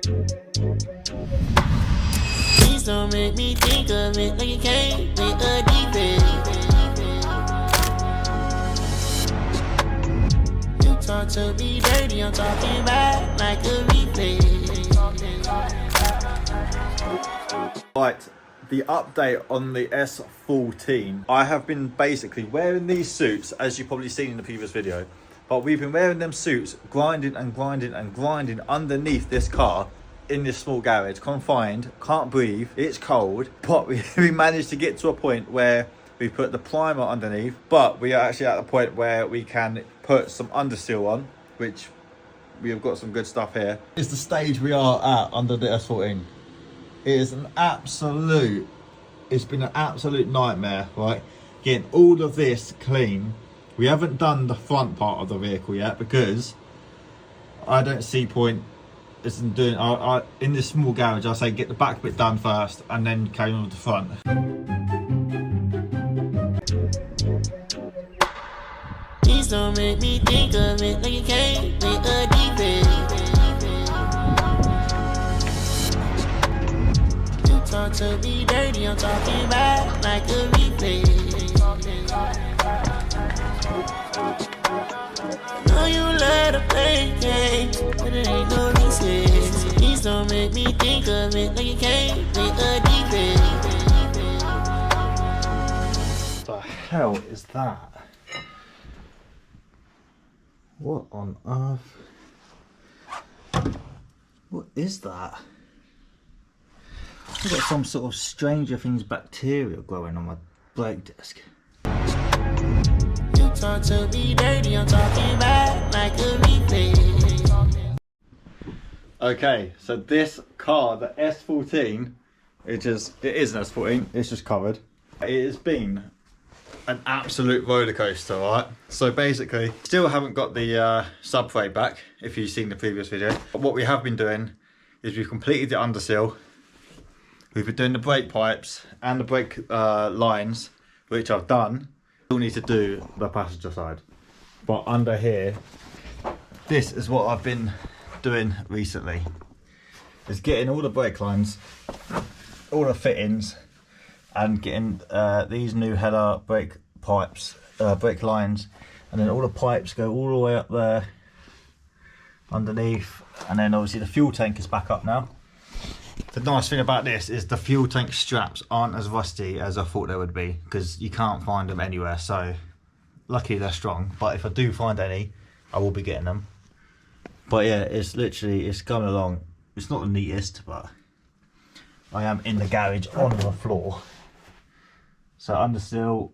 Please don't make me think of it like you came with a defect. You talk to me dirty, I'm talking back like a replay. Right, the update on the S14. I have been basically wearing these suits, as you've probably seen in the previous video, but we've been wearing them suits, grinding and grinding and grinding underneath this car in this small garage, confined, can't breathe, it's cold, but we managed to get to a point where we put the primer underneath, but we are actually at the point where we can put some underseal on, which we have got some good stuff here. It's the stage we are at under the S14. It is it's been an absolute nightmare, right? Getting all of this clean. We haven't done the front part of the vehicle yet because I don't see point in doing, in this small garage, I say get the back bit done first and then carry on with the front. Please don't make me think of it like you came with a defect. Talk to me dirty, I'm talking back like a replay. Know you love to play games, but it ain't no reason. Please don't make me think of it like you came with a defect. What the hell is that? What on earth? What is that? I've got some sort of Stranger Things bacteria growing on my brake disc. You talk to me dirty, I'm talking back like a replay. Okay, so this car, the S14, it is an S14, it's just covered. It has been an absolute roller coaster, right? So basically, still haven't got the subframe back, if you've seen the previous video. But what we have been doing is we've completed the underseal. We've been doing the brake pipes and the brake lines, which I've done. Still need to do the passenger side. But under here, this is what I've been doing recently. Is getting all the brake lines, all the fittings, and getting these new header brake pipes, brake lines, and then all the pipes go all the way up there underneath, and then obviously the fuel tank is back up now. The nice thing about this is the fuel tank straps aren't as rusty as I thought they would be, because you can't find them anywhere, so luckily they're strong. But if I do find any, I will be getting them. But yeah, it's coming along. It's not the neatest, but I am in the garage on the floor. So underseal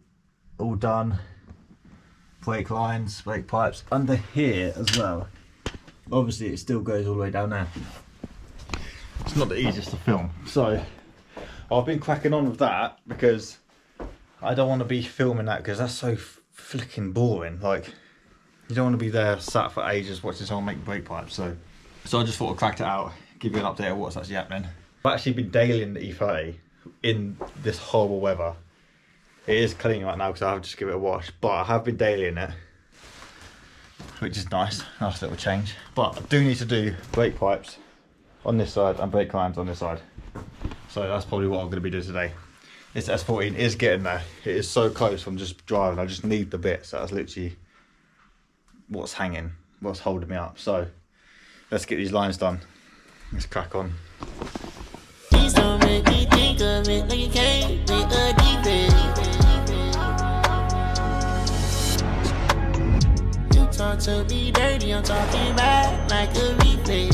all done, brake lines, brake pipes under here as well. Obviously it still goes all the way down there. It's not the easiest to film, so I've been cracking on with that because I don't want to be filming that because that's so flicking boring. Like, you don't want to be there sat for ages watching someone make brake pipes. So I just thought I'd crack it out, give you an update of what's actually happening. I've actually been dailying the E30 in this horrible weather. It is clean right now because I have to just give it a wash, but I have been dailying it, which is nice little change. But I do need to do brake pipes on this side and brake lines on this side, so that's probably what I'm going to be doing today. This S14 is getting there. It is so close from just driving. I just need the bits. That's literally what's holding me up. So let's get these lines done. Let's crack on. Please don't make me think of it like you came with a defect. You talk to me dirty, I'm talking back like a replay.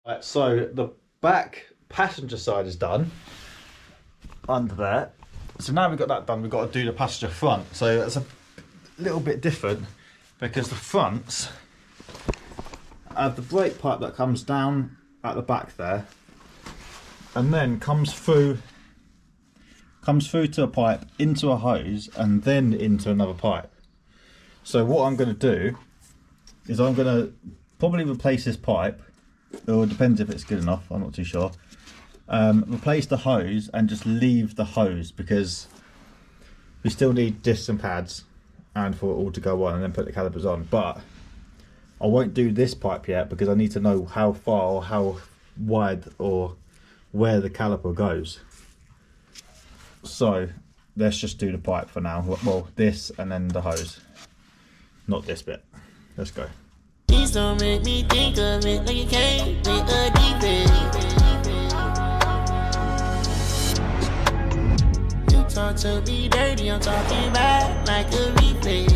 Right, so the back passenger side is done under there. So now we've got that done, we've got to do the passenger front. So it's a little bit different because the fronts have the brake pipe that comes down at the back there and then comes through to a pipe, into a hose, and then into another pipe. So what I'm going to do is I'm going to probably replace this pipe, or it depends if it's good enough, I'm not too sure. Replace the hose and just leave the hose, because We still need discs and pads and for it all to go on and then put the calipers on, but I won't do this pipe yet because I need to know how far or how wide or where the caliper goes. So let's just do the pipe for now. Well, this and then the hose, not this bit. Let's go. Please don't make me think of it like you can't make a defense. You talk to me dirty, I'm talking back like a replay.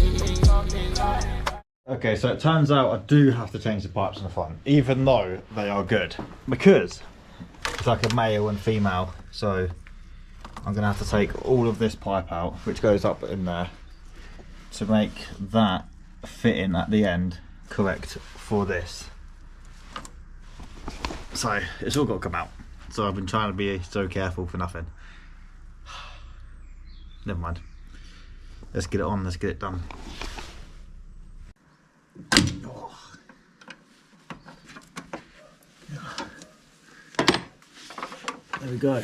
Okay, so it turns out I do have to change the pipes in the front, even though they are good, because it's like a male and female. So I'm gonna have to take all of this pipe out, which goes up in there, to make that fit in at the end correct for this. So it's all got to come out. So I've been trying to be so careful for nothing. Never mind. Let's get it on, let's get it done. There we go.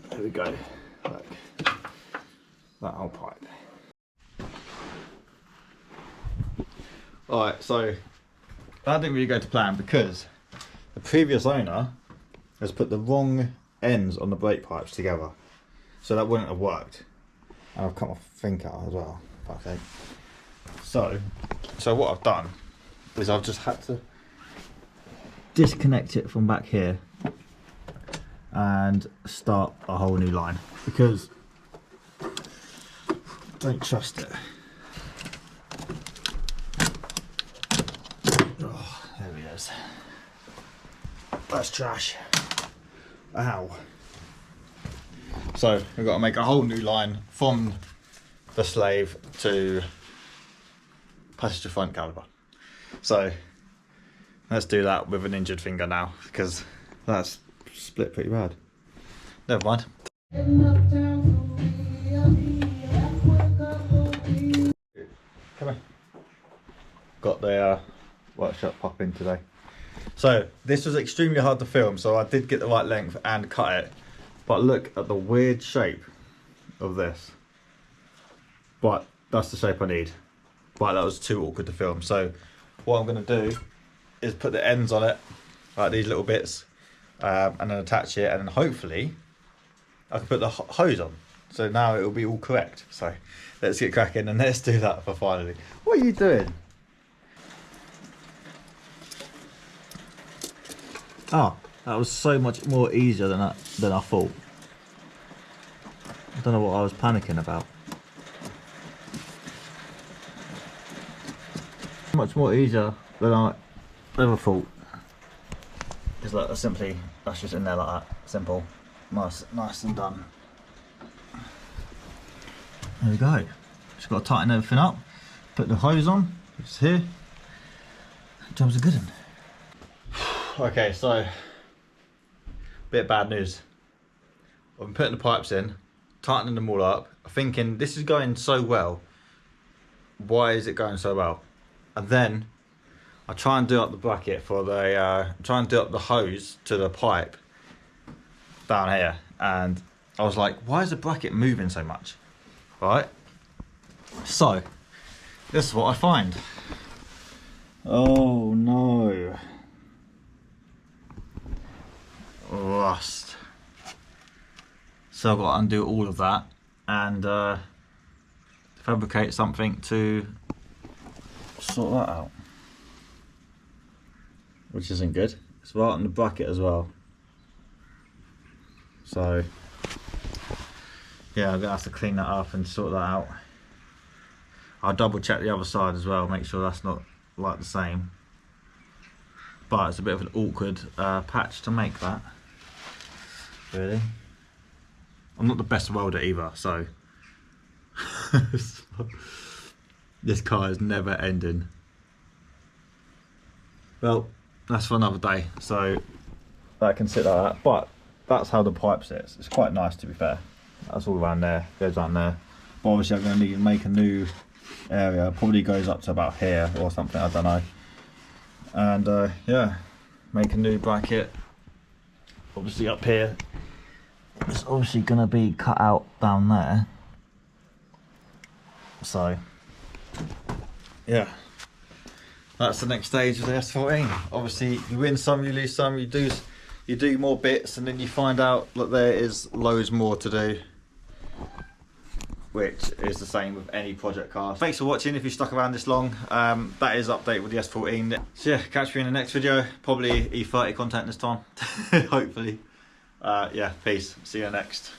There we go. Look. That whole pipe. Alright, so that didn't really go to plan because the previous owner has put the wrong ends on the brake pipes together. So that wouldn't have worked. And I've cut my finger out as well. Okay. So what I've done is I've just had to disconnect it from back here and start a whole new line because I don't trust it. Oh, there he is. That's trash. Ow. So we've got to make a whole new line from the slave to passenger front caliper. So let's do that with an injured finger now because that's split pretty bad. Never mind. Come on. Got the workshop popping today. So this was extremely hard to film, so I did get the right length and cut it. But look at the weird shape of this. But that's the shape I need. But that was too awkward to film. So what I'm going to do is put the ends on it, like these little bits, and then attach it, and then hopefully I can put the hose on. So now it will be all correct. So let's get cracking and let's do that for finally. What are you doing? Oh, that was so much more easier than I thought. I don't know what I was panicking about. Much more easier than I ever thought. Just like simply, that's just in there like that. Simple, nice and done. There we go. Just got to tighten everything up. Put the hose on. It's here. Job's a good one. Okay, so bit of bad news. I've been putting the pipes in, tightening them all up, thinking this is going so well. Why is it going so well? And then I try and do up the bracket for the try and do up the hose to the pipe down here, and I was like, why is the bracket moving so much? Right? So this is what I find. Oh no. Rust. So I've got to undo all of that and fabricate something to sort that out, which isn't good. It's right on the bracket as well. So yeah, I'm gonna have to clean that up and sort that out. I'll double check the other side as well, make sure that's not like the same. But it's a bit of an awkward patch to make that. Really? I'm not the best welder either, so this car is never ending. Well, that's for another day, so that can sit like that. But that's how the pipe sits. It's quite nice, to be fair. That's all around there, goes around there. But obviously I'm going to need to make a new area. Probably goes up to about here or something, I don't know. And yeah, make a new bracket. Obviously up here, it's obviously going to be cut out down there. So yeah, that's the next stage of the S14. Obviously you win some, you lose some, you do more bits, and then you find out that there is loads more to do, which is the same with any project car. Thanks for watching if you stuck around this long. That is update with the S14. So yeah, catch me in the next video, probably E30 content this time, hopefully. Yeah, peace, see you next.